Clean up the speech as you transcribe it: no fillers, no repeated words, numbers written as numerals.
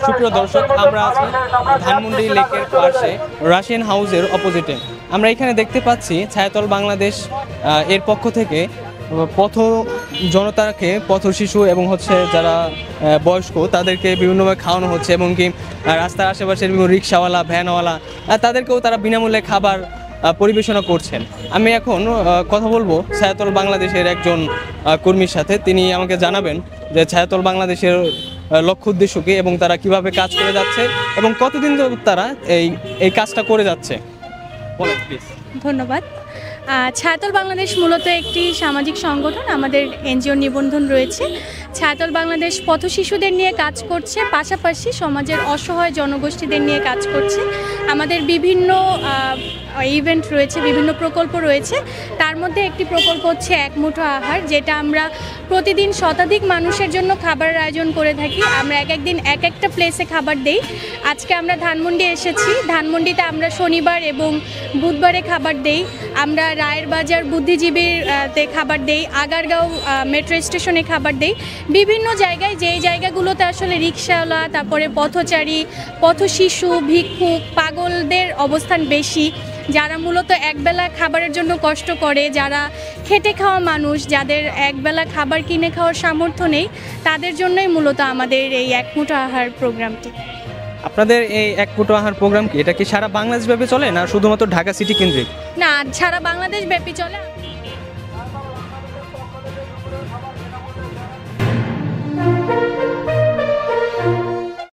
সুপ্রিয় দর্শক, আমরা আছি ধানমন্ডি লেকের পাশে রাশিয়ান হাউসের অপোজিটে। আমরা এখানে দেখতে পাচ্ছি ছায়াতল বাংলাদেশ এর পক্ষ থেকে পথ জনতাকে, পথ শিশু এবং যারা বয়স্ক তাদেরকে বিভিন্নভাবে খাওয়ানো হচ্ছে, এবং কি রাস্তার আশেপাশের বিভিন্ন রিক্সাওয়ালা, ভ্যানওয়ালা তাদেরকেও তারা বিনামূল্যে খাবার পরিবেশনা করছেন। আমি এখন কথা বলবো ছায়াতল বাংলাদেশের একজন কর্মীর সাথে। তিনি আমাকে জানাবেন যে ছায়াতল বাংলাদেশের লক্ষ্য উদ্দেশ্য কি এবং তারা কিভাবে কাজ করে যাচ্ছে এবং কতদিন ধরে তারা এই কাজটা করে যাচ্ছে। বলেন প্লিজ। ধন্যবাদ। ছায়াতল বাংলাদেশ মূলত একটি সামাজিক সংগঠন। আমাদের এনজিও নিবন্ধন রয়েছে। ছায়াতল বাংলাদেশ পথ শিশুদের নিয়ে কাজ করছে, পাশাপাশি সমাজের অসহায় জনগোষ্ঠীদের নিয়ে কাজ করছে। আমাদের বিভিন্ন ইভেন্ট রয়েছে, বিভিন্ন প্রকল্প রয়েছে। তার মধ্যে একটি প্রকল্প হচ্ছে এক মুঠো আহার, যেটা আমরা প্রতিদিন শতাধিক মানুষের জন্য খাবারের আয়োজন করে থাকি। আমরা এক একদিন এক একটা প্লেসে খাবার দেই। আজকে আমরা ধানমন্ডি এসেছি। ধানমন্ডিতে আমরা শনিবার এবং বুধবারে খাবার দেই। আমরা রায়ের বাজার বুদ্ধিজীবীতে খাবার দেই, আগারগাঁও মেট্রো স্টেশনে খাবার দেই। বিভিন্ন জায়গায়, যেই জায়গাগুলোতে আসলে রিক্সাওয়ালা, তারপরে পথচারী, পথ শিশু, ভিক্ষুক, পাগলদের অবস্থান বেশি, যারা মূলত একবেলা খাবারের জন্য কষ্ট করে, যারা খেটে খাওয়া মানুষ, যাদের একবেলা খাবার কিনে খাওয়ার সামর্থ্য নেই, তাদের জন্যই মূলত আমাদের এই এক মুঠো আহার প্রোগ্রামটি। আপনাদের এই এক মুঠো আহার প্রোগ্রাম কি এটা কি সারা বাংলাদেশ ব্যাপী চলে, না শুধুমাত্র ঢাকা সিটি কেন্দ্রিক? না, সারা বাংলাদেশ ব্যাপী চলে।